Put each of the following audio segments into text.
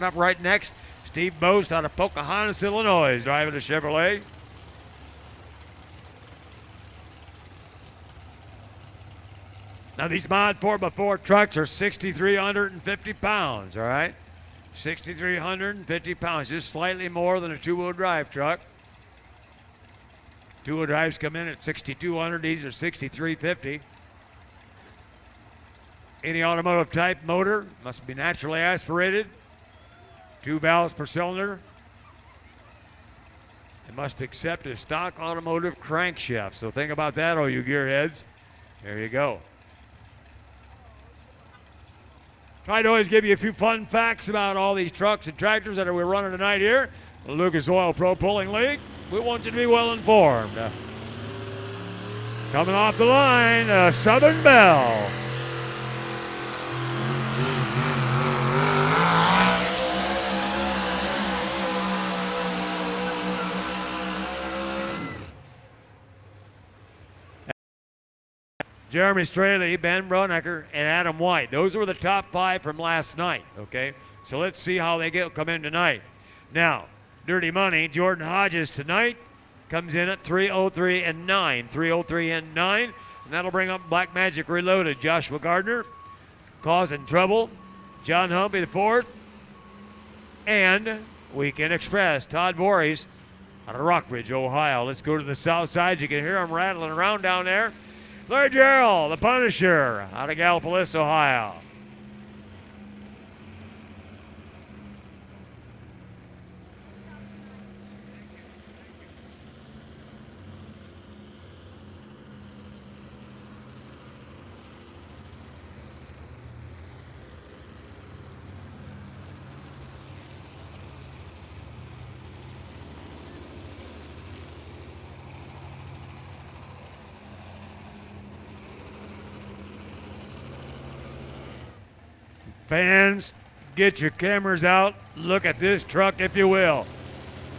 Up right next, Steve Boast out of Pocahontas, Illinois, driving a Chevrolet. Now these Mod 4x4 trucks are 6,350 pounds, all right? 6,350 pounds, just slightly more than a two-wheel drive truck. Two-wheel drives come in at 6,200, these are 6,350. Any automotive type motor must be naturally aspirated. 2 valves per cylinder. It must accept a stock automotive crankshaft. So think about that, all you gearheads. There you go. Try to always give you a few fun facts about all these trucks and tractors that we're running tonight here. The Lucas Oil Pro Pulling League. We want you to be well informed. Coming off the line, Southern Belle. Jeremy Straley, Ben Bronecker, and Adam White. Those were the top 5 from last night, okay? So let's see how they come in tonight. Now, Dirty Money, Jordan Hodges tonight comes in at 303 and 9. 303 and 9. And that'll bring up Black Magic Reloaded. Joshua Gardner, Causing Trouble. John Humpy the 4th. And Weekend Express, Todd Voorhees out of Rockbridge, Ohio. Let's go to the south side. You can hear them rattling around down there. Larry Gerald, the Punisher, out of Gallipolis, Ohio. Fans, get your cameras out. Look at this truck, if you will.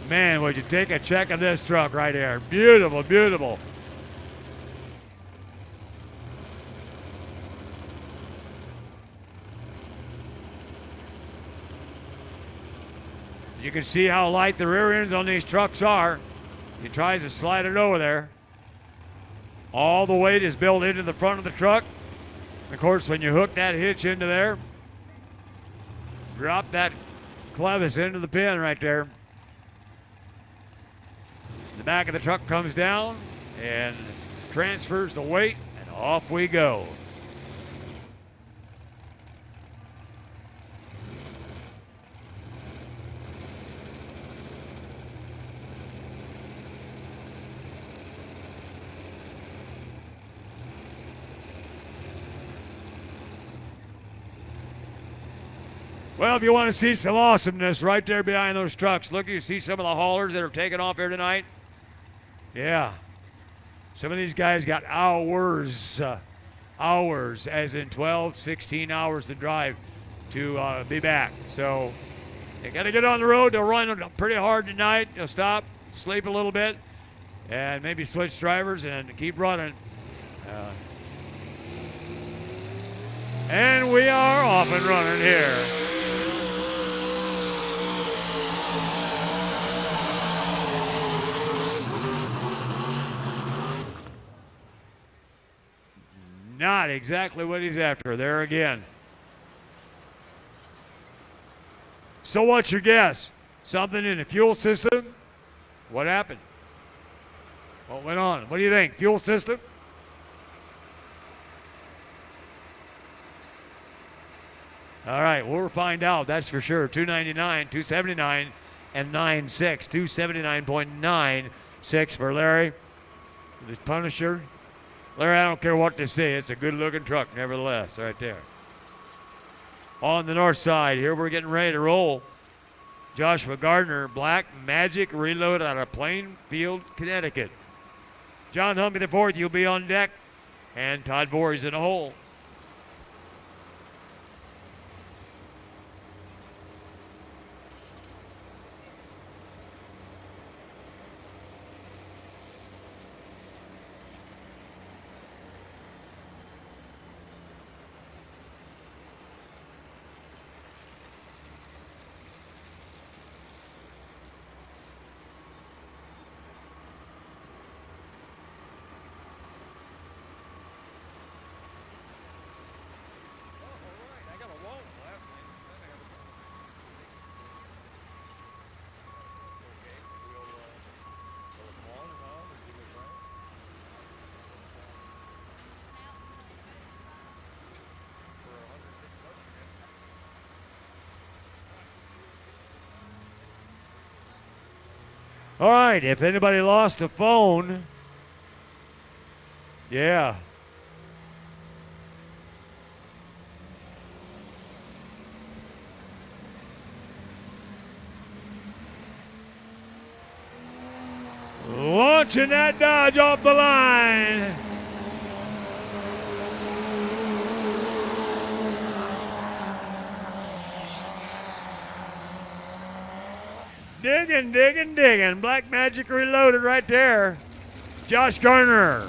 Man, would you take a check of this truck right here. Beautiful, beautiful. You can see how light the rear ends on these trucks are. He tries to slide it over there. All the weight is built into the front of the truck. Of course, when you hook that hitch into there, drop that clevis into the pin right there. The back of the truck comes down and transfers the weight, and off we go. Well, if you want to see some awesomeness right there behind those trucks, look, you see some of the haulers that are taking off here tonight. Yeah. Some of these guys got hours, as in 12, 16 hours to drive to be back. So they got to get on the road. They'll run pretty hard tonight. They'll stop, sleep a little bit, and maybe switch drivers and keep running. And we are off and running here. Not exactly what he's after there again. So what's your guess? Something in the fuel system? What happened? What went on? What do you think? Fuel system? All right, we'll find out, that's for sure. 299, 279, and 9.6. 279.96 for Larry. The Punisher. Larry, I don't care what they say. It's a good-looking truck, nevertheless, right there. On the north side, here we're getting ready to roll. Joshua Gardner, Black Magic Reload out of Plainfield, Connecticut. John Humpy the 4th, you'll be on deck. And Todd Voorhees in the hole. All right, if anybody lost a phone, yeah. Launching that Dodge off the line. Digging, digging, digging. Black Magic Reloaded right there. Josh Garner.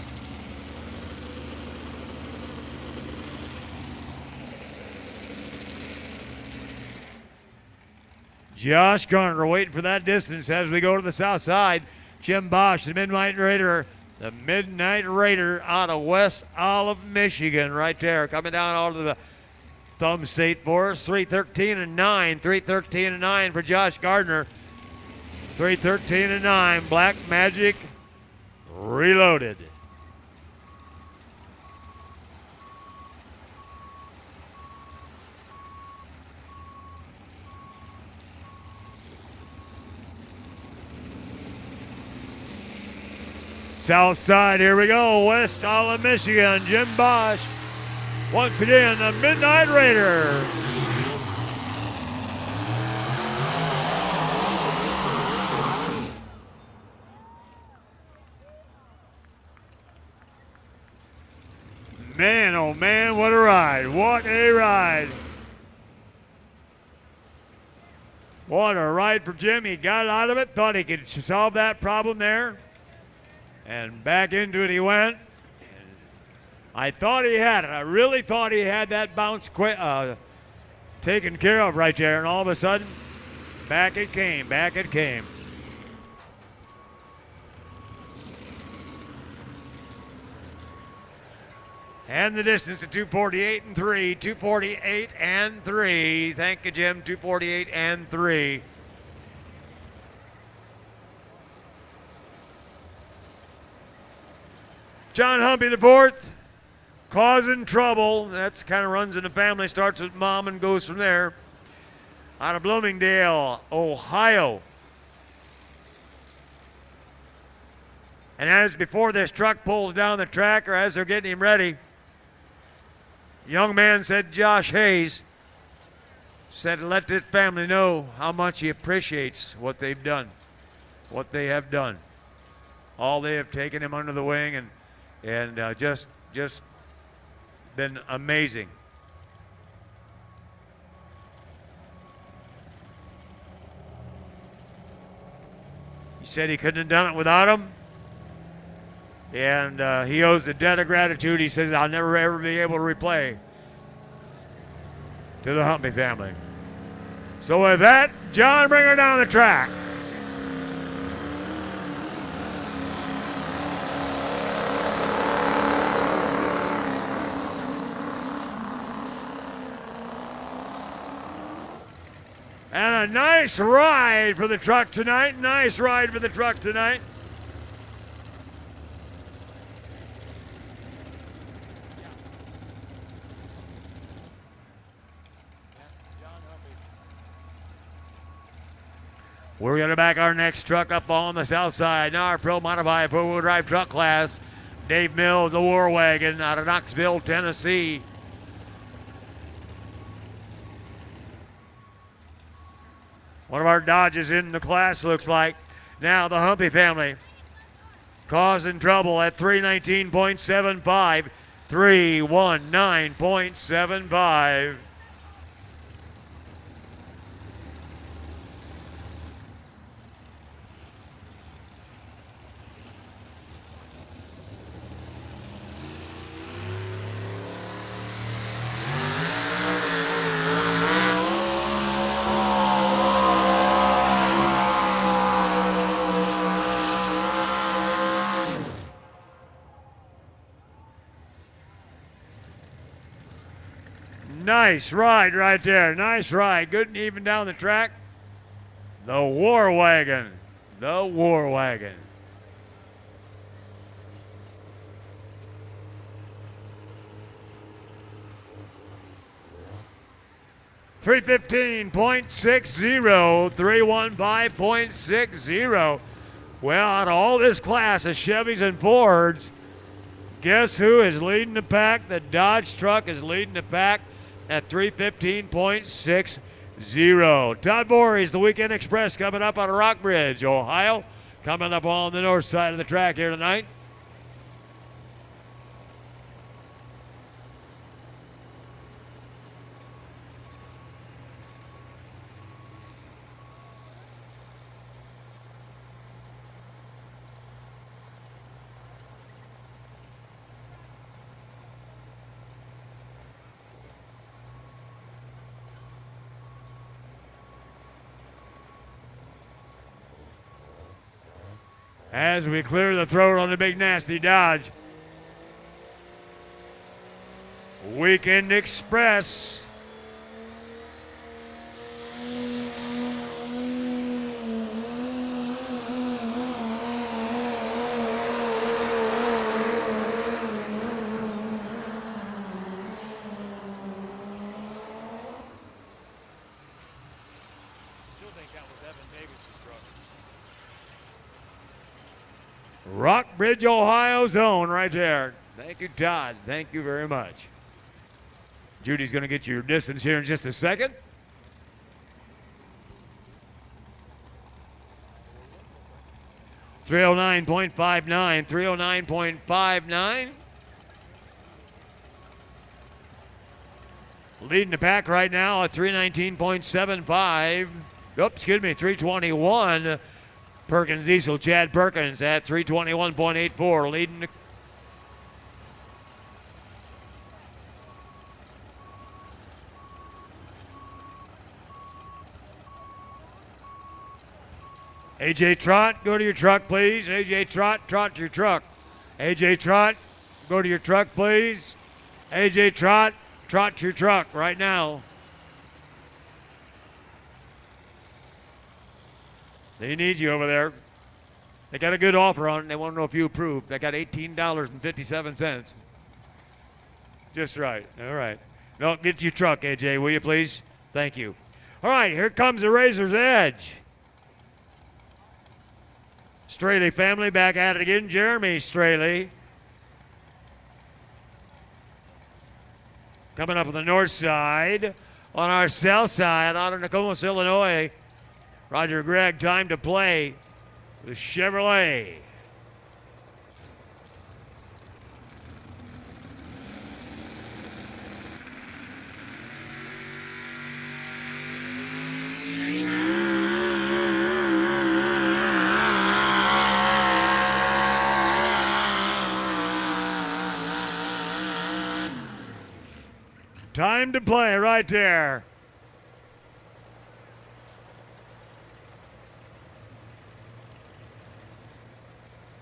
Josh Garner waiting for that distance as we go to the south side. Jim Bosch, the Midnight Raider. The Midnight Raider out of West Olive, Michigan right there. Coming down out of the thumb state for us. 3:13.9. 3:13.9 for Josh Gardner. 3:13.9. Black Magic Reloaded. South side, here we go. West Olive, Michigan. Jim Bosch. Once again, the Midnight Raider. Man, oh man, what a ride. What a ride. What a ride for Jim. He got out of it, thought he could solve that problem there. And back into it he went. I thought he had it. I really thought he had that bounce taken care of right there. And all of a sudden, back it came, back it came. And the distance at 2:48 and 3, 2:48 and 3. Thank you, Jim, 2:48 and 3. John Humpy the fourth, causing trouble. That's kind of runs in the family, starts with mom and goes from there. Out of Bloomingdale, Ohio. And as before this truck pulls down the track, or as they're getting him ready, young man said, Josh Hayes, said, let this family know how much he appreciates what they've done, what they have done. All they have taken him under the wing and just been amazing. He said he couldn't have done it without him. And he owes a debt of gratitude. He says, I'll never ever be able to repay to the Humpy family. So with that, John, bring her down the track. And a nice ride for the truck tonight. Nice ride for the truck tonight. We're going to back our next truck up on the south side. Now our Pro Modified four-wheel drive truck class. Dave Mills, the War Wagon out of Knoxville, Tennessee. One of our Dodges in the class, looks like. Now the Humpy family causing trouble at 319.75. 319.75. Nice ride right there. Nice ride. Good and even down the track. The War Wagon. The War Wagon. $315.60. $315.60. Well, out of all this class of Chevys and Fords, guess who is leading the pack? The Dodge truck is leading the pack at 3:15.60. Todd Voorhees, the Weekend Express, coming up out of Rockbridge, Ohio. Coming up on the north side of the track here tonight. As we clear the throat on the big nasty Dodge. Weekend Express. Rockbridge, Ohio zone right there. Thank you, Todd. Thank you very much. Judy's going to get your distance here in just a second. .59, 309.59. Leading the pack right now at 319.75. Oops, excuse me, 321. Perkins Diesel, Chad Perkins at 321.84, leading the AJ Trot, go to your truck, please. AJ Trot, trot to your truck. AJ Trot, go to your truck, please. AJ Trot, trot to your truck right now. They need you over there. They got a good offer on it. They want to know if you approve. They got $18.57. Just right. All right. No, get your truck, AJ, will you please? Thank you. All right, here comes the Razor's Edge. Straley family back at it again. Jeremy Straley. Coming up on the north side. On our south side, out of Nokomis, Illinois, Roger Gregg, time to play the Chevrolet. Time to play right there.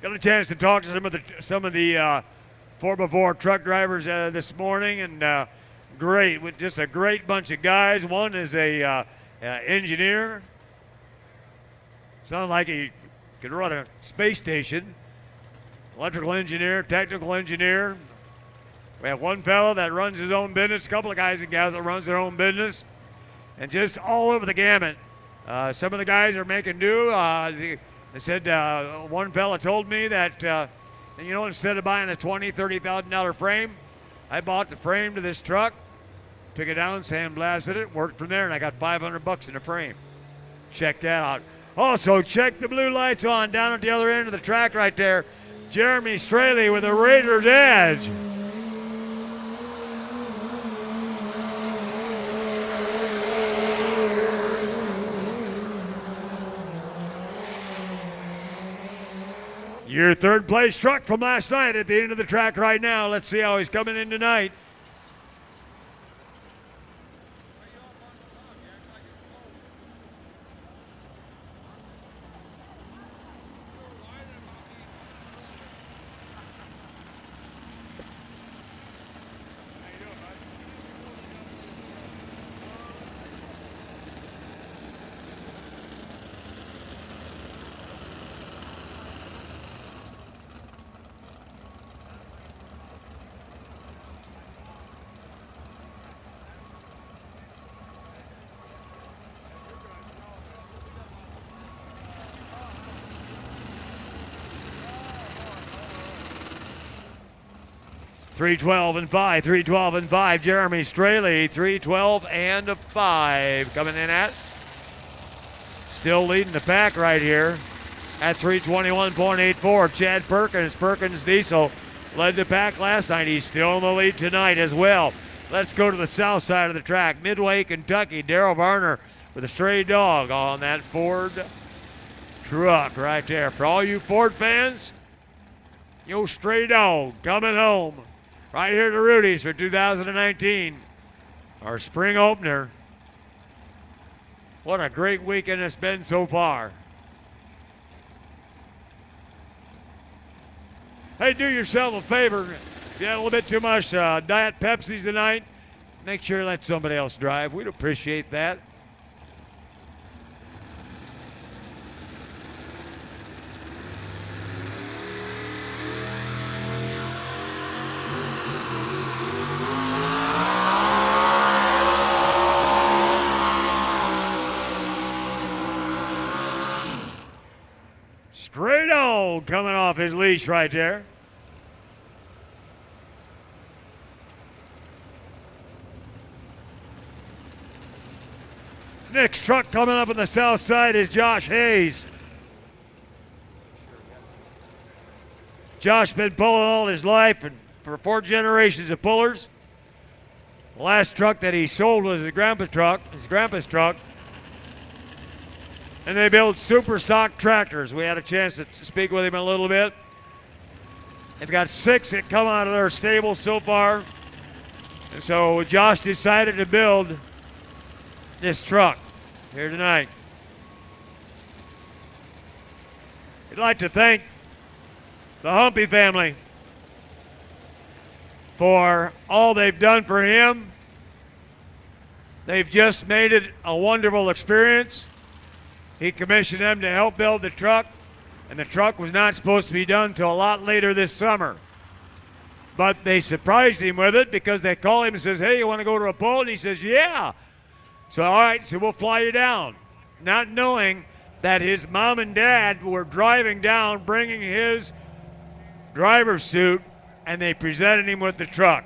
Got a chance to talk to some of the 4x4 truck drivers this morning, and great, with just a great bunch of guys. One is a engineer. Sounds like he could run a space station. Electrical engineer, technical engineer. We have one fellow that runs his own business, a couple of guys and gals that runs their own business, and just all over the gamut. Some of the guys are making do. They said one fella told me that, instead of buying a $20,000, $30,000 frame, I bought the frame to this truck, took it down, sandblasted it, worked from there, and I got $500 in the frame. Check that out. Also, check the blue lights on down at the other end of the track right there. Jeremy Straley with the Razor's Edge. Your third place truck from last night at the end of the track right now. Let's see how he's coming in tonight. 3:12 and 5, 3:12 and 5. Jeremy Straley, 3:12 and 5. Coming in at, still leading the pack right here at 3:21.84. Chad Perkins, Perkins Diesel, led the pack last night. He's still in the lead tonight as well. Let's go to the south side of the track. Midway, Kentucky. Daryl Varner with a stray dog on that Ford truck right there. For all you Ford fans, yo, stray dog coming home right here to Rudy's for 2019. Our spring opener. What a great weekend it's been so far. Hey, do yourself a favor. If you had a little bit too much Diet Pepsis tonight, make sure you let somebody else drive. We'd appreciate that. Straight on coming off his leash right there. Next truck coming up on the south side is Josh Hayes. Josh been pulling all his life and for 4 generations of pullers. The last truck that he sold was his grandpa's truck. And they build super stock tractors. We had a chance to speak with him a little bit. They've got 6 that come out of their stable so far. And so Josh decided to build this truck here tonight. I'd like to thank the Humpy family for all they've done for him. They've just made it a wonderful experience. He commissioned them to help build the truck, and the truck was not supposed to be done until a lot later this summer. But they surprised him with it because they call him and says, hey, you want to go to a pull? And he says, yeah. So, all right, so we'll fly you down. Not knowing that his mom and dad were driving down, bringing his driver's suit, and they presented him with the truck.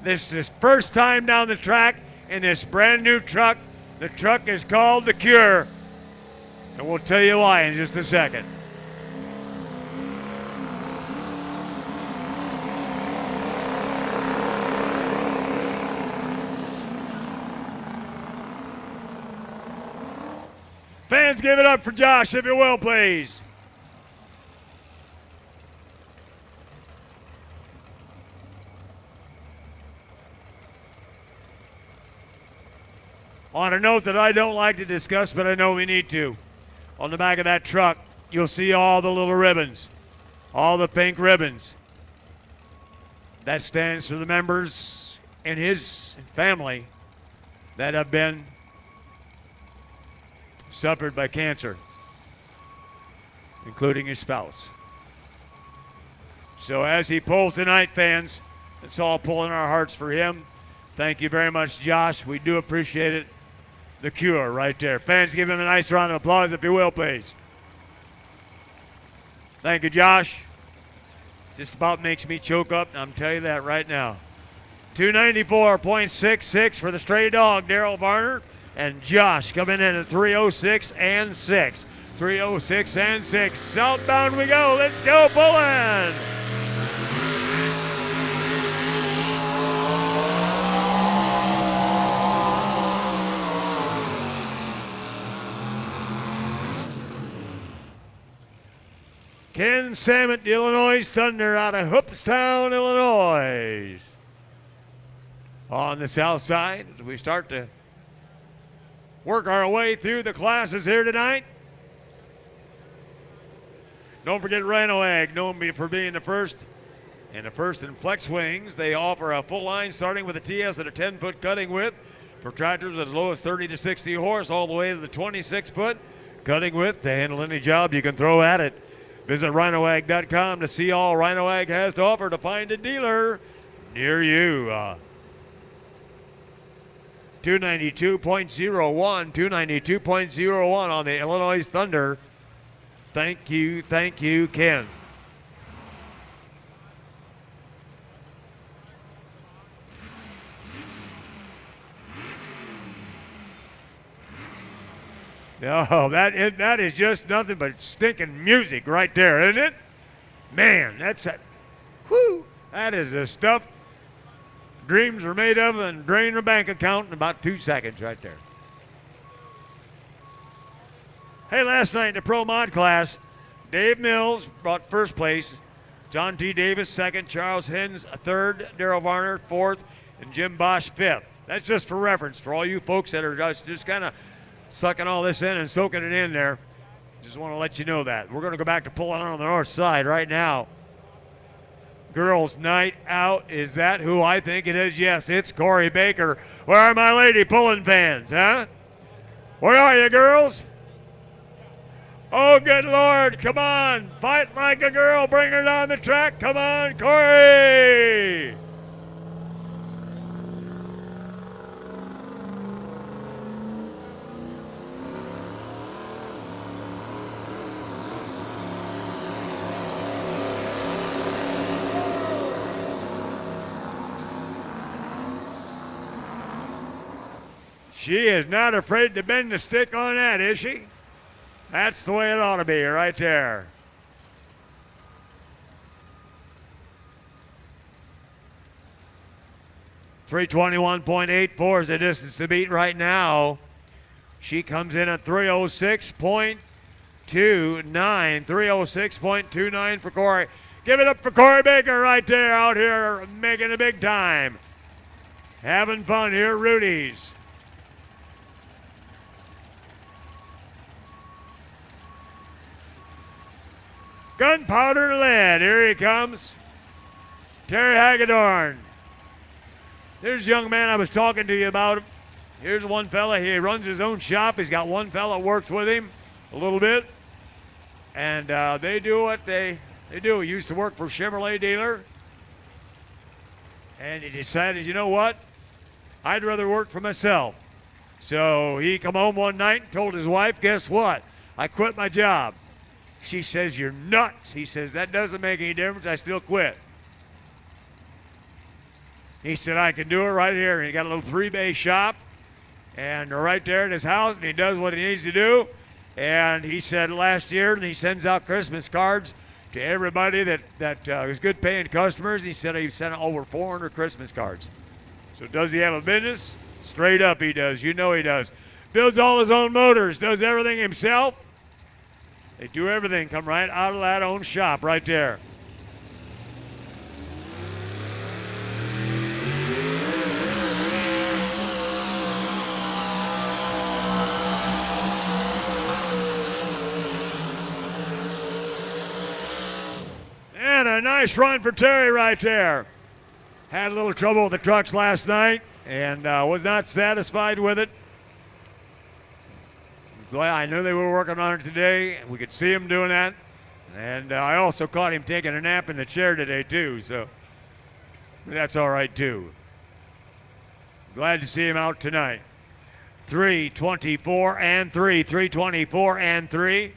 This is his first time down the track in this brand new truck. The truck is called the Cure. And we'll tell you why in just a second. Fans, give it up for Josh, if you will, please. On a note that I don't like to discuss, but I know we need to. On the back of that truck, you'll see all the little ribbons, all the pink ribbons. That stands for the members in his family that have been suffered by cancer, including his spouse. So as he pulls tonight, fans, it's all pulling our hearts for him. Thank you very much, Josh. We do appreciate it. The Cure right there. Fans, give him a nice round of applause, if you will, please. Thank you, Josh. Just about makes me choke up, I'm telling you that right now. 294.66 for the stray dog, Daryl Varner, and Josh coming in at 306 and 6. 306 and 6. Southbound we go. Let's go pulling. Ken Samet, the Illinois Thunder, out of Hoopstown, Illinois. On the south side, as we start to work our way through the classes here tonight. Don't forget Rhino Ag, known for being the first in flex wings. They offer a full line starting with a TS at a 10-foot cutting width for tractors as low as 30 to 60 horse, all the way to the 26-foot cutting width to handle any job you can throw at it. Visit rhinoag.com to see all Rhino Ag has to offer to find a dealer near you. 292.01 on the Illinois Thunder. Thank you, Ken. No, that is just nothing but stinking music right there, isn't it? Man, that is the stuff dreams are made of and drain a bank account in about 2 seconds right there. Hey, last night in the Pro Mod class, Dave Mills brought first place, John T. Davis second, Charles Hens third, Daryl Varner fourth, and Jim Bosch fifth. That's just for reference for all you folks that are just kind of sucking all this in and soaking it in there. Just want to let you know that. We're going to go back to pulling on the north side right now. Girls' night out. Is that who I think it is? Yes, it's Corey Baker. Where are my lady pulling fans, huh? Where are you, girls? Oh, good Lord. Come on. Fight like a girl. Bring her down the track. Come on, Corey. She is not afraid to bend the stick on that, is she? That's the way it ought to be right there. .321.84 is the distance to beat right now. She comes in at 306.29. 306.29 for Corey. Give it up for Corey Baker right there out here making a big time. Having fun here, Rudy's. Gunpowder and lead. Here he comes. Terry Hagedorn. There's a young man I was talking to you about. Here's one fella. He runs his own shop. He's got one fella works with him a little bit. And they do what they do. He used to work for a Chevrolet dealer. And he decided, you know what? I'd rather work for myself. So he come home one night and told his wife, guess what? I quit my job. She says, you're nuts. He says, that doesn't make any difference. I still quit. He said, I can do it right here. And he got a little 3-bay shop and right there at his house, and he does what he needs to do. And he said last year, and he sends out Christmas cards to everybody that is good paying customers. He said he sent over 400 Christmas cards. So does he have a business? Straight up he does. You know he does. Builds all his own motors, does everything himself. They do everything, come right out of that own shop right there. And a nice run for Terry right there. Had a little trouble with the trucks last night and was not satisfied with it. Glad I knew they were working on it today. We could see him doing that. And I also caught him taking a nap in the chair today, too. So that's all right, too. Glad to see him out tonight. 324 and 3. 324 and 3.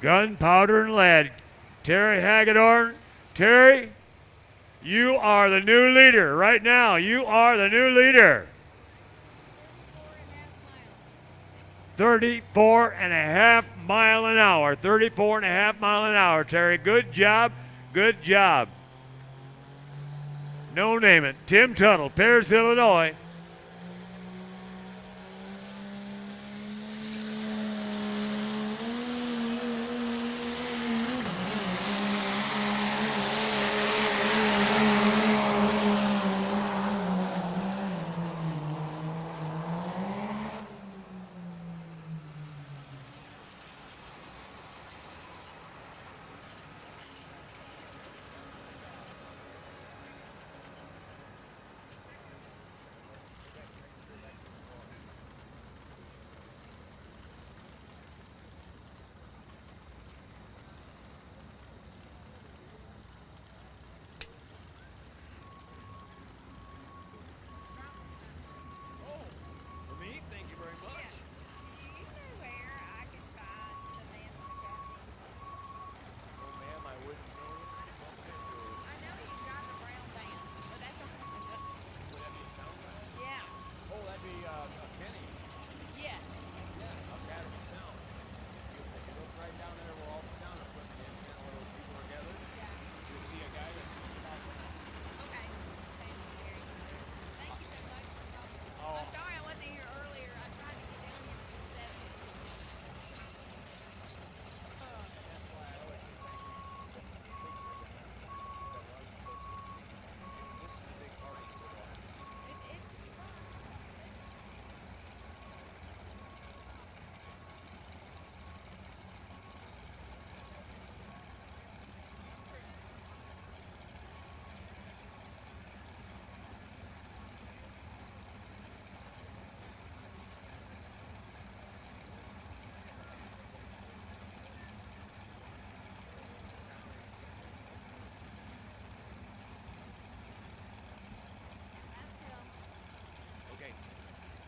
Gunpowder and lead. Terry Hagedorn. Terry, you are the new leader right now. You are the new leader. 34 and a half mile an hour. 34 and a half mile an hour, Terry. Good job. Good job. No name it. Tim Tuttle, Paris, Illinois.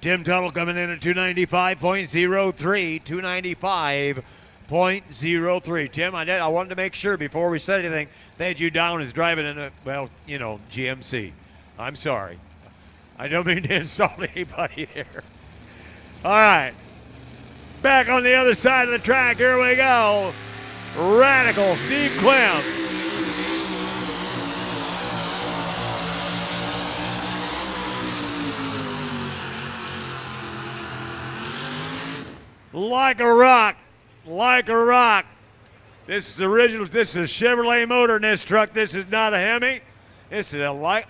Tim Tuttle coming in at 295.03, 295.03. Tim, I wanted to make sure before we said anything, they had you down as driving in a, well, you know, GMC. I'm sorry. I don't mean to insult anybody there. All right. Back on the other side of the track, here we go. Radical Steve Clem. Like a rock, like a rock. This is original. This is a Chevrolet motor in this truck. This is not a Hemi. This is a like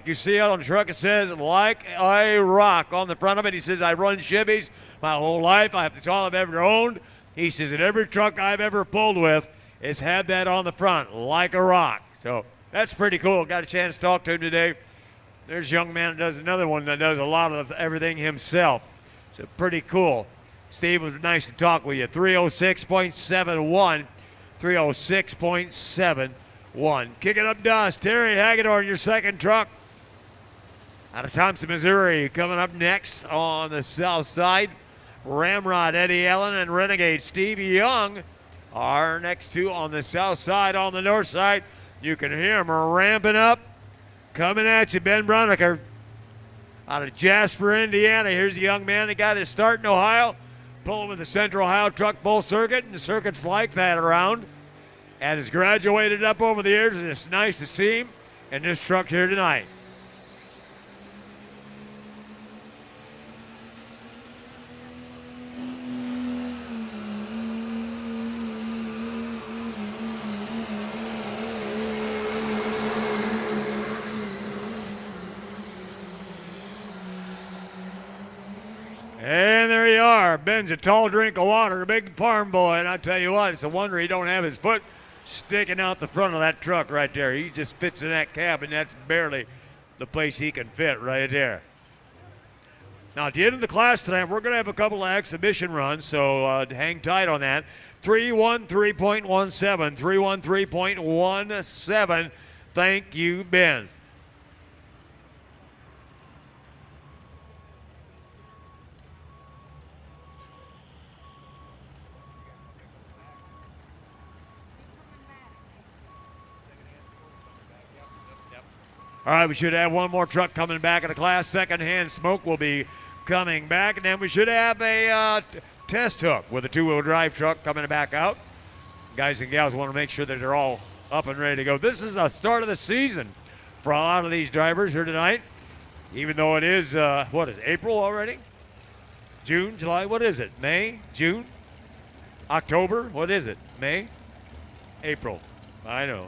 you see out on the truck. It says like a rock on the front of it. He says I run Chevys my whole life. That's all I've ever owned. He says that every truck I've ever pulled with has had that on the front, like a rock. So that's pretty cool. Got a chance to talk to him today. There's a young man that does another one that does a lot of everything himself. So pretty cool. Steve, it was nice to talk with you. 306.71. 306.71. Kicking up dust. Terry Hagedorn, your second truck. Out of Thompson, Missouri. Coming up next on the south side. Ramrod, Eddie Allen, and Renegade Steve Young are next two on the south side. On the north side, you can hear them ramping up. Coming at you, Ben Bruniker. Out of Jasper, Indiana. Here's a young man that got his start in Ohio. Pulling with the Central Ohio Truck Bull Circuit, and the circuits like that around. And has graduated up over the years, and it's nice to see him in this truck here tonight. And there you are. Ben's a tall drink of water, a big farm boy, and I tell you what, it's a wonder he don't have his foot sticking out the front of that truck right there. He just fits in that cab, and that's barely the place he can fit right there. Now, at the end of the class tonight, we're going to have a couple of exhibition runs, so hang tight on that. 313.17, 313.17. Thank you, Ben. All right, we should have one more truck coming back in the class. Second-hand smoke will be coming back. And then we should have a test hook with a two-wheel drive truck coming back out. Guys and gals want to make sure that they're all up and ready to go. This is the start of the season for a lot of these drivers here tonight. Even though it is, what is it, April already? June, July, what is it? May, June, October, what is it? May, April, I know.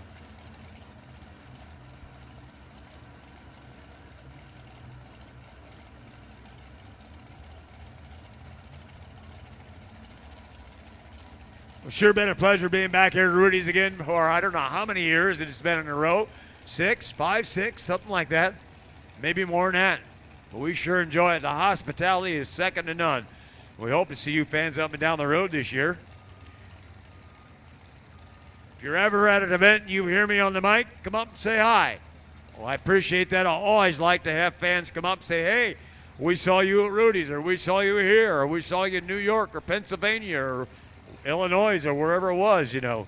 Well, sure been a pleasure being back here at Rudy's again for I don't know how many years it's been in a row. 5, 6, something like that. Maybe more than that. But we sure enjoy it. The hospitality is second to none. We hope to see you fans up and down the road this year. If you're ever at an event and you hear me on the mic, come up and say hi. Well, I appreciate that. I always like to have fans come up and say, hey, we saw you at Rudy's, or we saw you here, or we saw you in New York or Pennsylvania or Illinois or wherever it was, you know.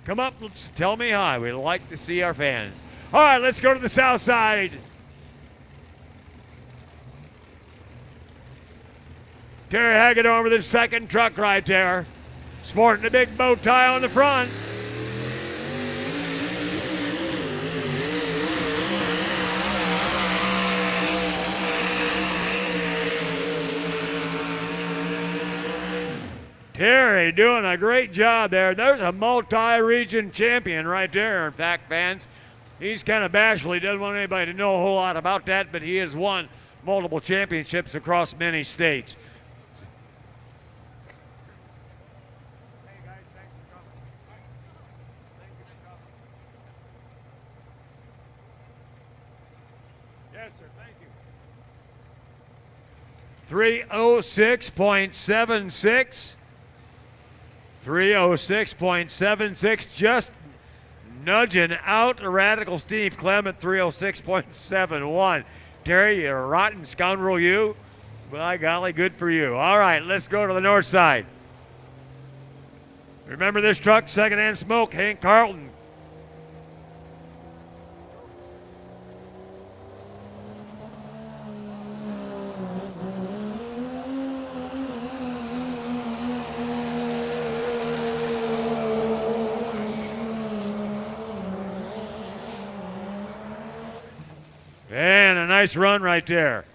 Come up and tell me hi. We like to see our fans. All right, let's go to the south side. Terry Hagedorn with his second truck right there. Sporting a big bow tie on the front. Terry doing a great job there. There's a multi-region champion right there, in fact, fans. He's kind of bashful. He doesn't want anybody to know a whole lot about that, but he has won multiple championships across many states. Hey, guys, thanks for coming. Thank you for coming. Yes, sir, thank you. 306.76. 306.76, just nudging out the Radical Steve Clem at 306.71. Terry, you rotten scoundrel, you. By golly, good for you. All right, let's go to the north side. Remember this truck, Secondhand Smoke, Hank Carlton. And a nice run right there.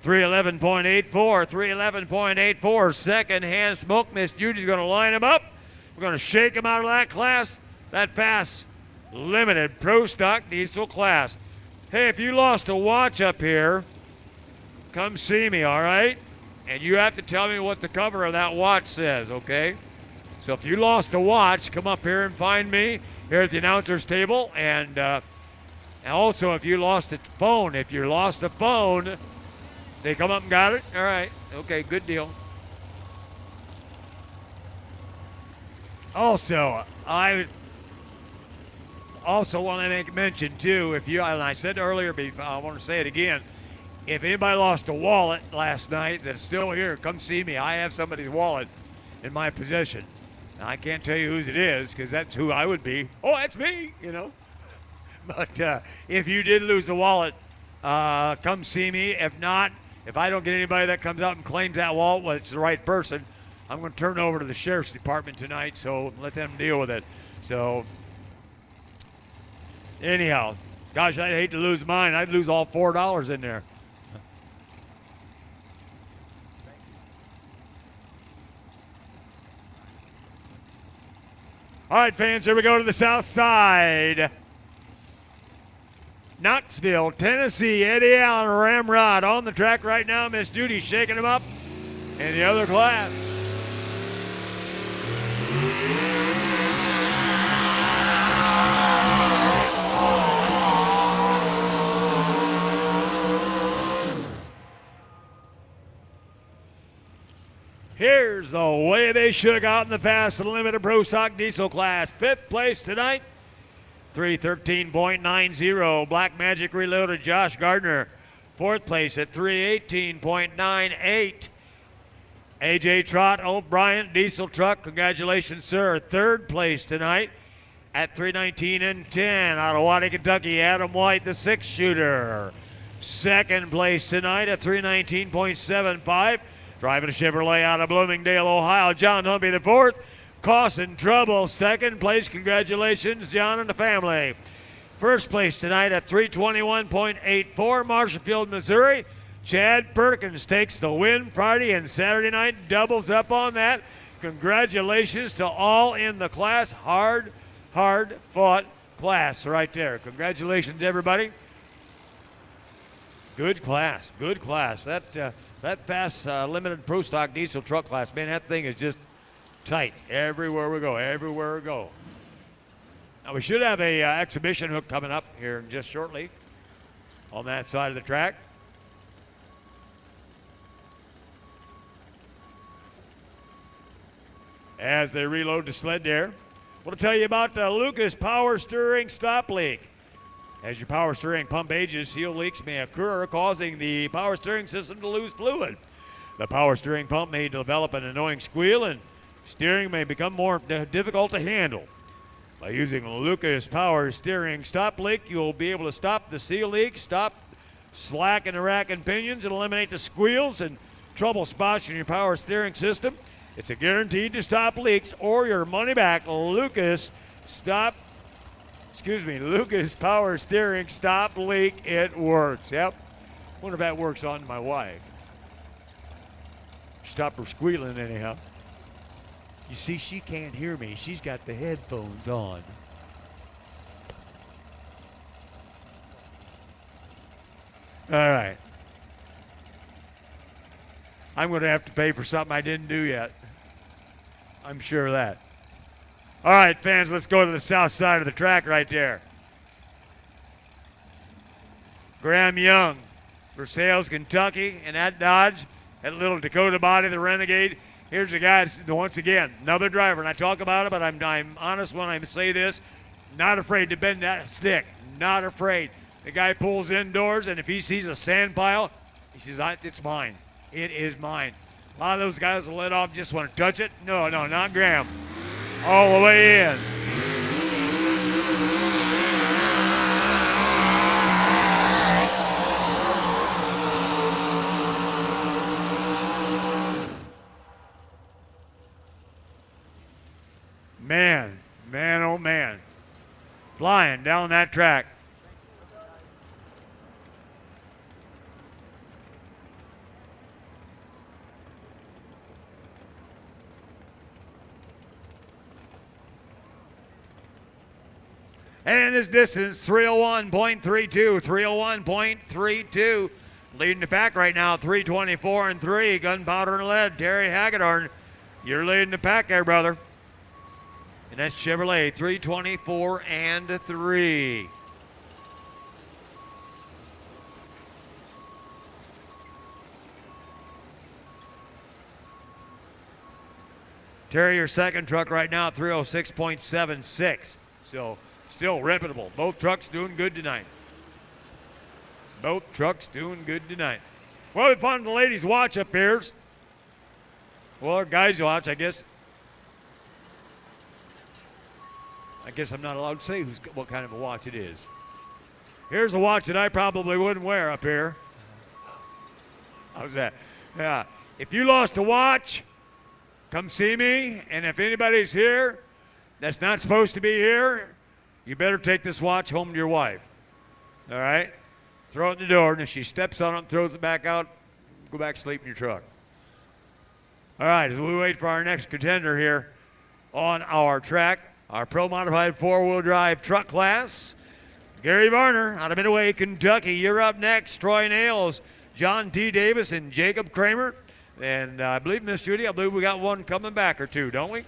.84, 311.84. Secondhand Smoke. Miss Judy's going to line him up. We're going to shake him out of that class, that fast limited pro stock diesel class. Hey, if you lost a watch up here, come see me, all right? And you have to tell me what the cover of that watch says, okay? So if you lost a watch, come up here and find me here at the announcer's table. And also, if you lost a phone, they come up and got it? All right. Okay, good deal. Also, I want to make mention, too, and I said earlier, but I want to say it again, if anybody lost a wallet last night that's still here, come see me. I have somebody's wallet in my possession. Now, I can't tell you whose it is because that's who I would be. Oh, that's me, But if you did lose a wallet, come see me. If not, if I don't get anybody that comes out and claims that wallet, well, it's the right person, I'm going to turn it over to the sheriff's department tonight, so let them deal with it. So, anyhow, gosh, I'd hate to lose mine. I'd lose all $4 in there. All right, fans, here we go to the south side. Knoxville, Tennessee, Eddie Allen Ramrod on the track right now. Miss Judy shaking him up in the other class. Here's the way they shook out in the fast and limited pro stock diesel class. 5th place tonight. 313.90. Black Magic Reloaded Josh Gardner. 4th place at 318.98. AJ Trott, O'Brien Diesel Truck. Congratulations, sir. 3rd place tonight at 319.10. Out of Waddy, Kentucky, Adam White, the 6 shooter. 2nd place tonight at 319.75. Driving a Chevrolet out of Bloomingdale, Ohio, John Humpy, the 4th. Causing trouble, 2nd place. Congratulations, John and the family. 1st place tonight at 321.84, Marshallfield, Missouri. Chad Perkins takes the win Friday and Saturday night, doubles up on that. Congratulations to all in the class. Hard fought class right there. Congratulations, everybody. Good class. That fast limited pro stock diesel truck class, man, that thing is just tight everywhere we go. Now we should have a exhibition hook coming up here just shortly on that side of the track. As they reload the sled there, we'll tell you about the Lucas Power Steering Stop Leak. As your power steering pump ages, seal leaks may occur, causing the power steering system to lose fluid. The power steering pump may develop an annoying squeal, and steering may become more difficult to handle. By using Lucas Power Steering Stop Leak, you'll be able to stop the seal leak, stop slack in the rack and pinions, and eliminate the squeals and trouble spots in your power steering system. It's a guaranteed to stop leaks or your money back. Lucas Power Steering Stop Leak. It works. Yep. Wonder if that works on my wife. Stop her squealing anyhow. You see, she can't hear me. She's got the headphones on. All right. I'm going to have to pay for something I didn't do yet. I'm sure of that. All right, fans, let's go to the south side of the track right there. Graham Young, Versailles, Kentucky, and that Dodge, that little Dakota body, the Renegade. Here's the guy, once again, another driver, and I talk about it, but I'm honest when I say this, not afraid to bend that stick, not afraid. The guy pulls indoors, and if he sees a sand pile, he says, it's mine. It is mine. A lot of those guys will let off, just want to touch it. No, not Graham. All the way in. Man, oh man. Flying down that track. And his distance, 301.32, 301.32. Leading the pack right now, 324 and 3. Gunpowder and lead, Terry Hagedorn. You're leading the pack there, brother. And that's Chevrolet, 324 and 3. Terry, your second truck right now, 306.76. So still reputable. Both trucks doing good tonight. Both trucks doing good tonight. Well, we found the ladies' watch up here. Well, our guys' watch, I guess. I'm not allowed to say what kind of a watch it is. Here's a watch that I probably wouldn't wear up here. How's that? Yeah. If you lost a watch, come see me. And if anybody's here that's not supposed to be here, you better take this watch home to your wife. All right? Throw it in the door, and if she steps on it and throws it back out, go back to sleep in your truck. All right, as we wait for our next contender here on our track, our Pro Modified 4-wheel drive truck class, Gary Varner out of Midway, Kentucky. You're up next. Troy Nails, John T. Davis, and Jacob Kramer. And I believe, Miss Judy, we got one coming back or two, don't we?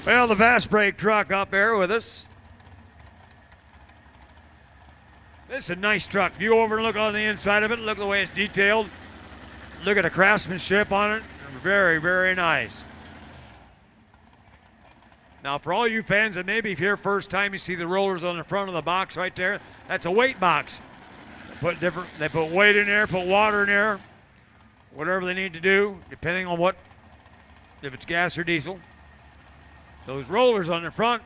Well, the fast break truck up there with us. This is a nice truck. If you go over and look on the inside of it, look at the way it's detailed. Look at the craftsmanship on it. Very, very nice. Now, for all you fans that maybe if you're first time you see the rollers on the front of the box right there, that's a weight box. They put weight in there, put water in there, whatever they need to do, depending on if it's gas or diesel. Those rollers on the front,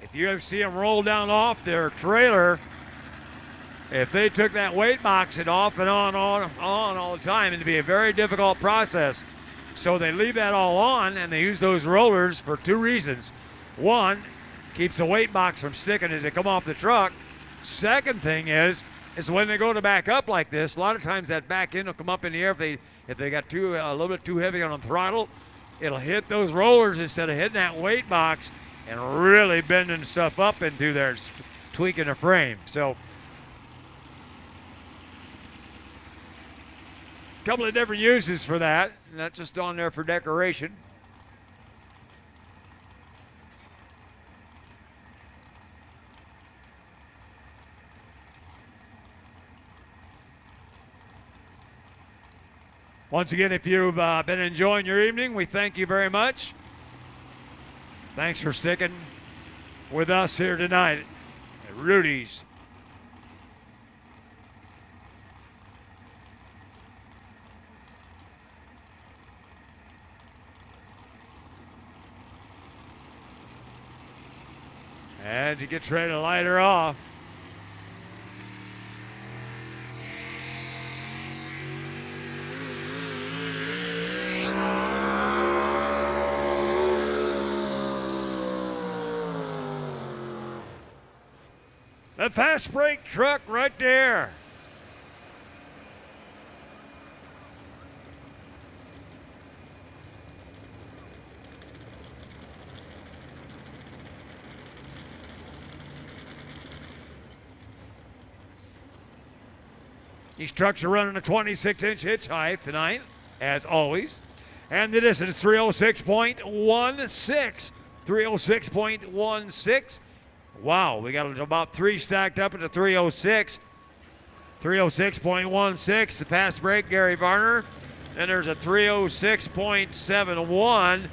if you ever see them roll down off their trailer, if they took that weight box and off and on all the time, it'd be a very difficult process. So they leave that all on, and they use those rollers for two reasons. One, keeps the weight box from sticking as they come off the truck. Second thing is when they go to back up like this, a lot of times that back end will come up in the air if they got a little bit too heavy on the throttle. It'll hit those rollers instead of hitting that weight box and really bending stuff up into there, tweaking the frame. So a couple of different uses for that, not just on there for decoration. Once again, if you've been enjoying your evening, we thank you very much. Thanks for sticking with us here tonight at Rudy's. And he gets ready to light her off. The fast break truck right there. These trucks are running a 26-inch hitch height tonight, as always. And the distance 306.16. 306.16. Wow, we got about 3 stacked up at the 306. 306.16, the fast break, Gary Varner. Then there's a 306.71,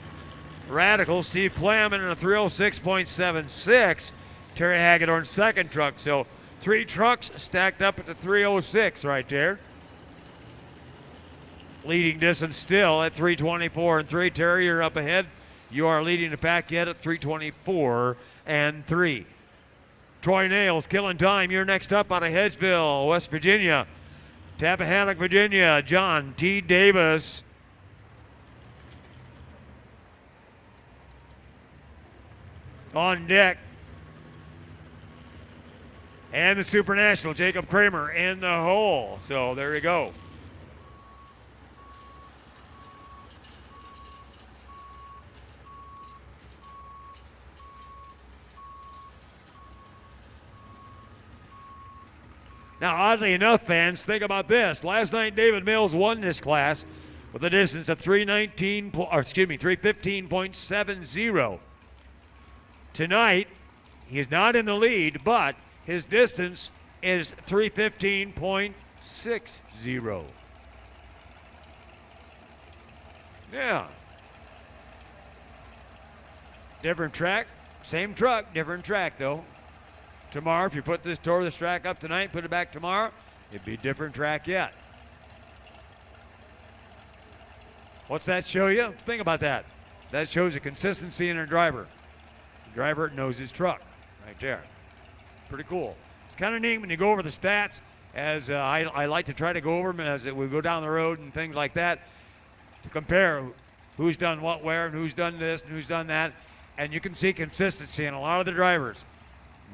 Radical, Steve Clem, and a 306.76, Terry Hagedorn's second truck. So 3 trucks stacked up at the 306 right there. Leading distance still at 324 and 3. Terry, you're up ahead. You are leading the pack yet at 324 and 3. Troy Nails, killing time. You're next up out of Hedgeville, West Virginia. Tappahannock, Virginia, John T. Davis. On deck. And the Super National, Jacob Kramer in the hole. So there you go. Now, oddly enough, fans, think about this. Last night, David Mills won this class with a distance of 315.70. Tonight, he's not in the lead, but his distance is 315.60. Yeah. Different track, same truck, different track though. Tomorrow, if you tore this track up tonight, put it back tomorrow, it'd be a different track yet. What's that show you? Think about that. That shows a consistency in a driver. The driver knows his truck right there. Pretty cool. It's kind of neat when you go over the stats, as I like to try to go over them as we go down the road and things like that, to compare who's done what where and who's done this and who's done that. And you can see consistency in a lot of the drivers.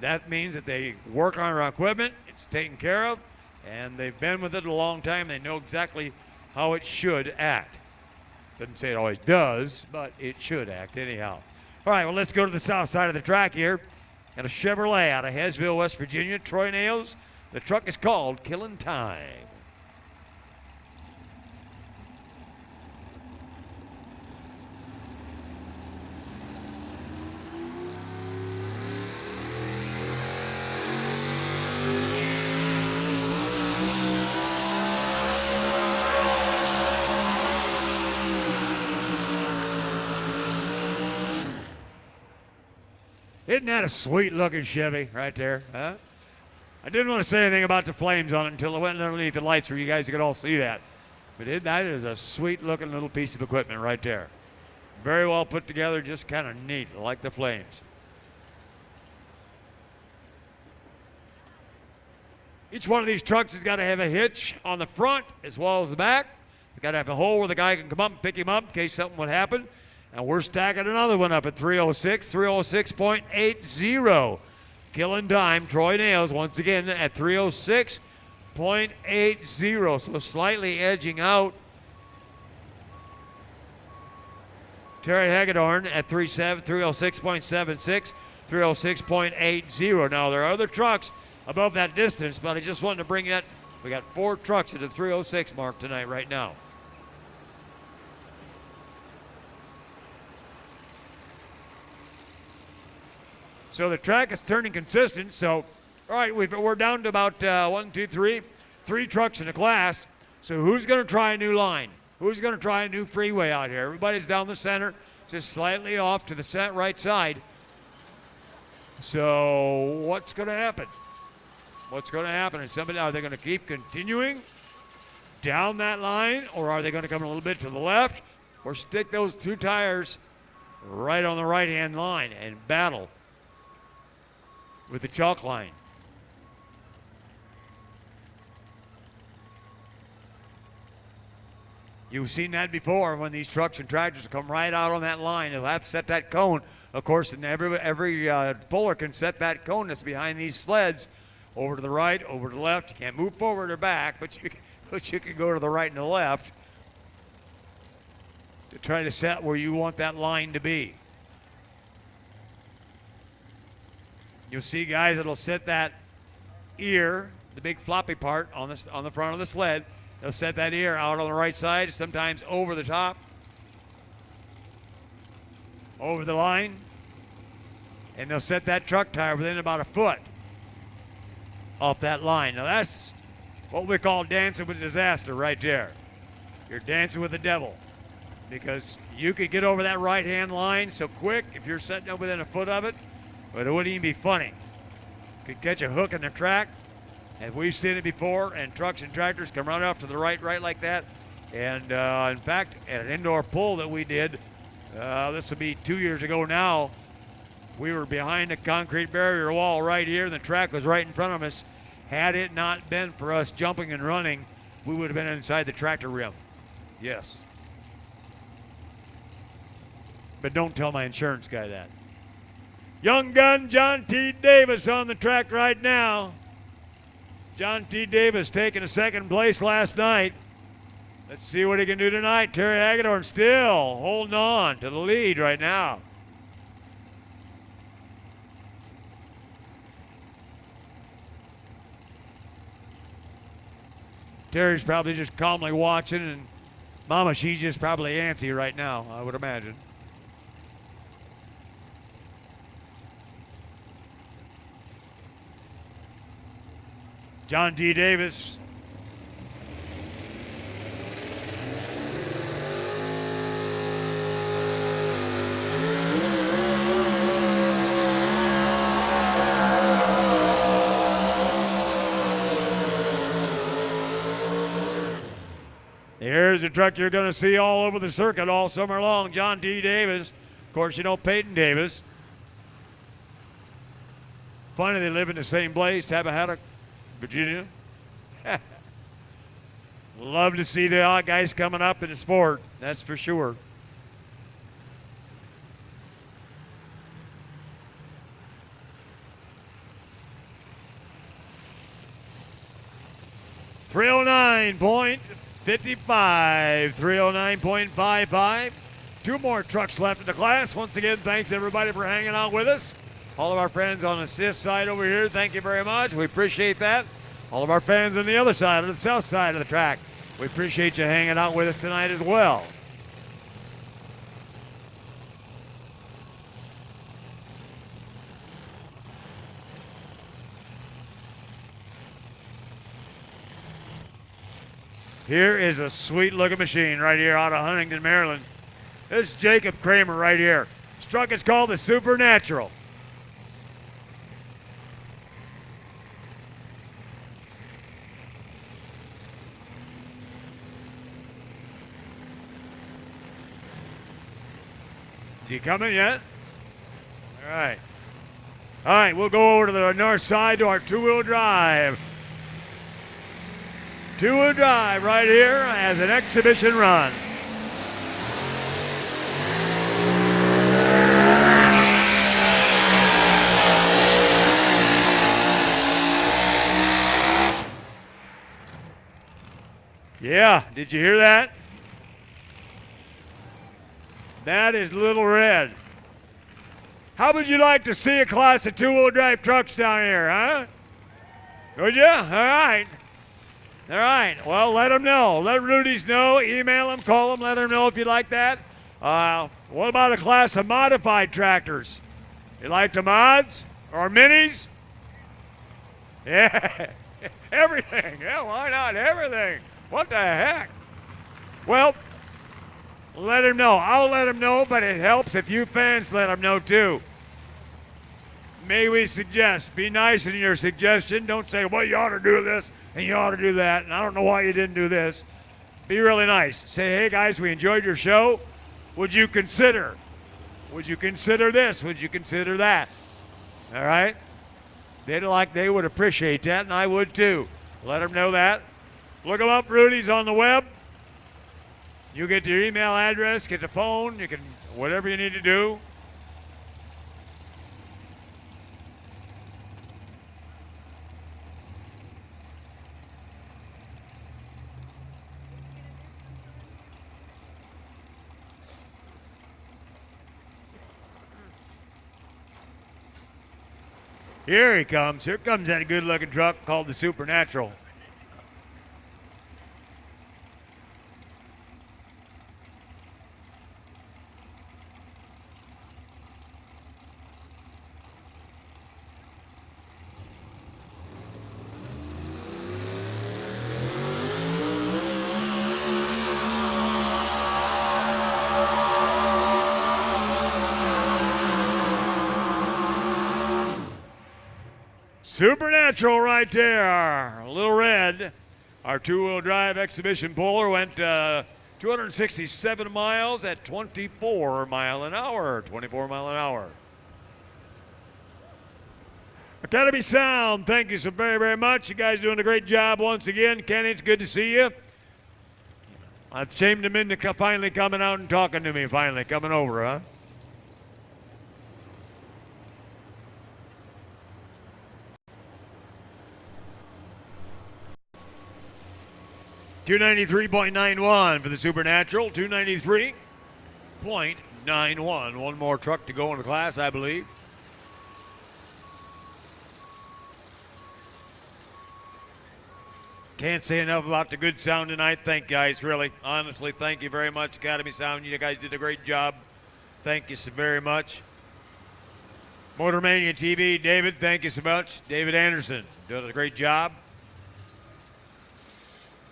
That means that they work on our equipment, it's taken care of, and they've been with it a long time. They know exactly how it should act. Doesn't say it always does, but it should act anyhow. All right, well, let's go to the south side of the track here. And a Chevrolet out of Hedgeville, West Virginia, Troy Nails. The truck is called Killing Time. Isn't that a sweet-looking Chevy right there? Huh? I didn't want to say anything about the flames on it until I went underneath the lights for you guys could all see that. But that is a sweet-looking little piece of equipment right there. Very well put together, just kind of neat. I like the flames. Each one of these trucks has got to have a hitch on the front as well as the back. You've got to have a hole where the guy can come up and pick him up in case something would happen. And we're stacking another one up at 306, 306.80. Killing time, Troy Nails once again at 306.80. So slightly edging out Terry Hagedorn at 306.76, 306.80. Now there are other trucks above that distance, but I just wanted to bring that. We got 4 trucks at the 306 mark tonight right now. So the track is turning consistent. So, all right, we're down to about 3 trucks in the class. So who's going to try a new line? Who's going to try a new freeway out here? Everybody's down the center. just slightly off to the right side. So what's going to happen? What's going to happen? Are they going to keep continuing down that line, or are they going to come a little bit to the left, or stick those two tires right on the right-hand line and battle with the chalk line? You've seen that before when these trucks and tractors come right out on that line. They'll have to set that cone. Of course, and every puller can set that cone that's behind these sleds over to the right, over to the left. You can't move forward or back, but you can go to the right and the left to try to set where you want that line to be. You'll see guys that'll set that ear, the big floppy part on the front of the sled. They'll set that ear out on the right side, sometimes over the top, over the line, and they'll set that truck tire within about a foot off that line. Now that's what we call dancing with disaster right there. You're dancing with the devil, because you could get over that right-hand line so quick if you're setting up within a foot of it, but it wouldn't even be funny. Could catch a hook in the track, and we've seen it before, and trucks and tractors come right off to the right like that. And in fact, at an indoor pull that we did, this will be 2 years ago now, we were behind a concrete barrier wall right here, and the track was right in front of us. Had it not been for us jumping and running, we would have been inside the tractor rim. Yes. But don't tell my insurance guy that. Young gun John T. Davis on the track right now. John T. Davis taking a second place last night. Let's see what he can do tonight. Terry Hagedorn still holding on to the lead right now. Terry's probably just calmly watching, and Mama, she's just probably antsy right now, I would imagine. John D. Davis. Here's a truck you're going to see all over the circuit all summer long, John D. Davis. Of course, you know Peyton Davis. Funny they live in the same place, Tappahannock, Virginia. Love to see the guys coming up in the sport, that's for sure. .55, 309.55. Two more trucks left in the class. Once again, thanks everybody for hanging out with us. All of our friends on the assist side over here, thank you very much. We appreciate that. All of our fans on the other side, on the south side of the track, we appreciate you hanging out with us tonight as well. Here is a sweet-looking machine right here out of Huntington, Maryland. This is Jacob Kramer right here. This truck is called the Supernatural. Is he coming yet? All right. All right, we'll go over to the north side to our two-wheel drive. Two-wheel drive right here as an exhibition run. Yeah, did you hear that? That is Little Red. How would you like to see a class of two-wheel drive trucks down here, huh? Would you? All right. All right. Well, let them know. Let Rudy's know. Email them, call them, let them know if you like that. What about a class of modified tractors? You like the mods or minis? Yeah. Everything. Yeah, why not? Everything. What the heck? Well, Let him know. I'll let him know, but it helps if you fans let him know too. May we suggest, be nice in your suggestion. Don't say, well, you ought to do this and you ought to do that, and I don't know why you didn't do this. Be really nice. Say, hey, guys, we enjoyed your show. Would you consider? Would you consider this? Would you consider that? All right? They would appreciate that, and I would too. Let them know that. Look them up. Rudy's on the web. You get your email address, get the phone, you can, whatever you need to do. Here he comes. Here comes that good-looking truck called the Supernatural. Supernatural right there. A little red. Our two-wheel drive exhibition puller went 267 miles at 24 mile an hour. 24 mile an hour. Academy Sound, thank you so very, very much. You guys doing a great job once again. Kenny, it's good to see you. I've shamed him into finally coming out and talking to me, finally coming over, huh? $293.91 for the Supernatural. $293.91. One more truck to go in the class, I believe. Can't say enough about the good sound tonight. Thank you guys, really. Honestly, thank you very much, Academy Sound. You guys did a great job. Thank you so very much. Motormania TV, David, thank you so much. David Anderson, doing a great job.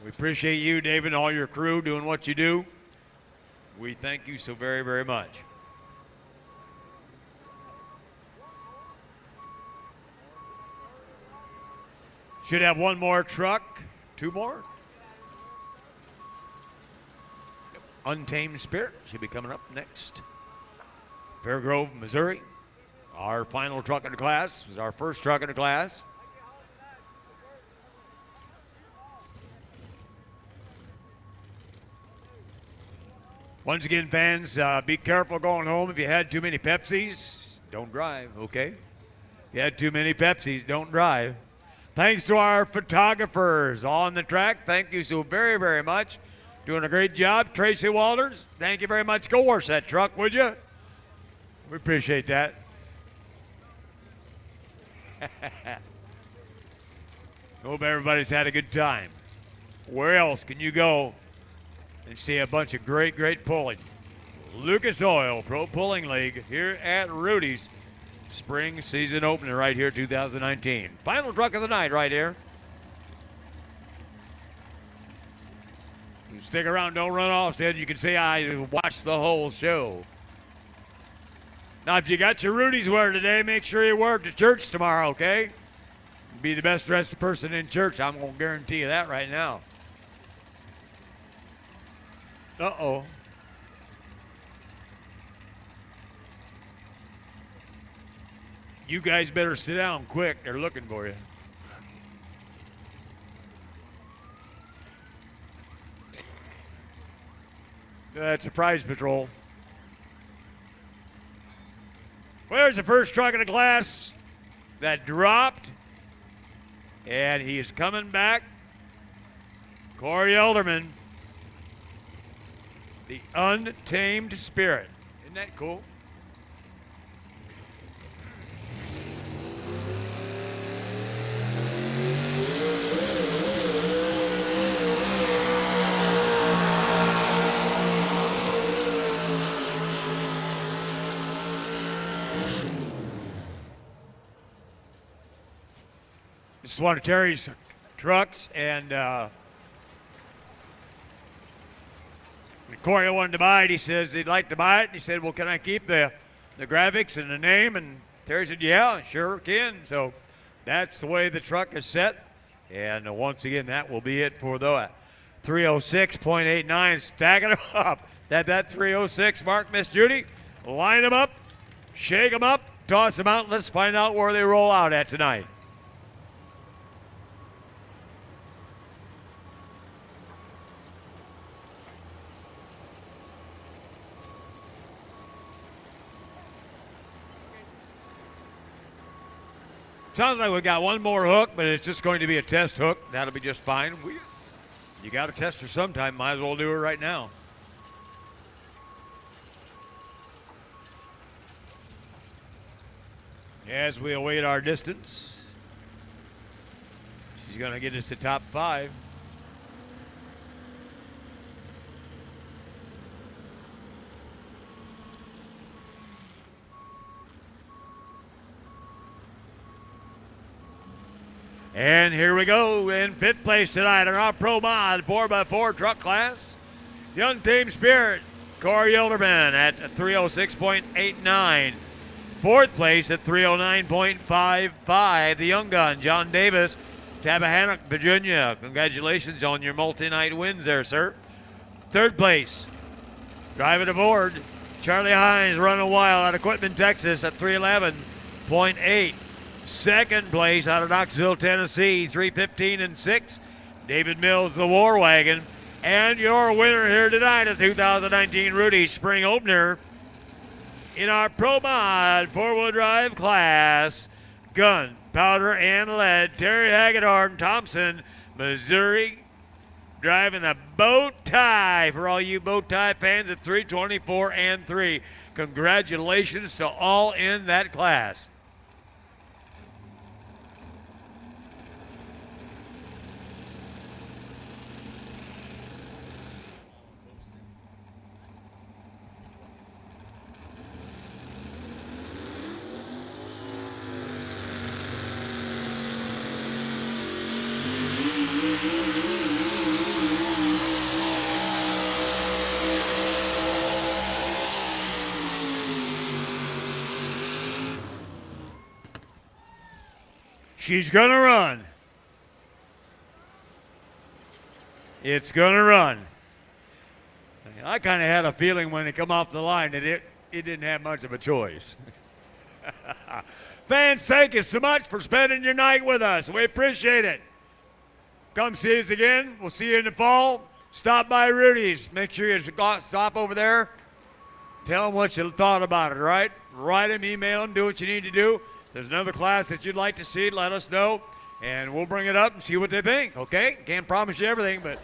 We appreciate you, David, and all your crew doing what you do. We thank you so very, very much. Should have one more truck, two more. Untamed Spirit should be coming up next. Fairgrove, Missouri. Our final truck in the class was our first truck in the class. Once again, fans, be careful going home. If you had too many Pepsis, don't drive, okay? If you had too many Pepsis, don't drive. Thanks to our photographers on the track. Thank you so very, very much. Doing a great job. Tracy Walters, thank you very much. Go wash that truck, would you? We appreciate that. Hope everybody's had a good time. Where else can you go and see a bunch of great, great pulling? Lucas Oil Pro Pulling League here at Rudy's. Spring season opener right here, 2019. Final truck of the night right here. You stick around, don't run off, Ted. You can see I watched the whole show. Now, if you got your Rudy's wear today, make sure you wear it to church tomorrow, okay? Be the best dressed person in church. I'm going to guarantee you that right now. Uh-oh. You guys better sit down quick. They're looking for you. That's a prize patrol. Well, there's the first truck in the class that dropped. And he is coming back. Corey Elderman. The Untamed Spirit. Isn't that cool? This is one of Terry's trucks, and Corey wanted to buy it. He says he'd like to buy it. He said, well, can I keep the graphics and the name? And Terry said, yeah, sure can. So that's the way the truck is set. And once again, that will be it for the 306.89. Stacking them up. That 306 mark, Miss Judy. Line them up, shake them up, toss them out. Let's find out where they roll out at tonight. Sounds like we got one more hook, but it's just going to be a test hook. That'll be just fine. You got to test her sometime. Might as well do it right now. As we await our distance, she's going to get us to top 5. And here we go in 5th place tonight in our Pro Mod 4x4 truck class. The Untamed Spirit, Corey Yilderman at 306.89. 4th place at 309.55. The Young Gun, John Davis, Tappahannock, Virginia. Congratulations on your multi-night wins there, sir. 3rd place, driving aboard, Charlie Hines, running wild out of Quitman, Texas at 311.8. 2nd place out of Knoxville, Tennessee, 315.6. David Mills, the War Wagon. And your winner here tonight of 2019 Rudy Spring Opener in our Pro Mod 4-wheel drive class, gun, powder, and lead, Terry Hagedorn Thompson, Missouri, driving a bow tie for all you bow tie fans at 324 and 3. Congratulations to all in that class. She's gonna run. It's gonna run. I kind of had a feeling when it come off the line that it didn't have much of a choice. Fans, thank you so much for spending your night with us. We appreciate it. Come see us again. We'll see you in the fall. Stop by Rudy's. Make sure you stop over there. Tell them what you thought about it, right? Write them, email them, do what you need to do. If there's another class that you'd like to see, let us know, and we'll bring it up and see what they think, okay? Can't promise you everything, but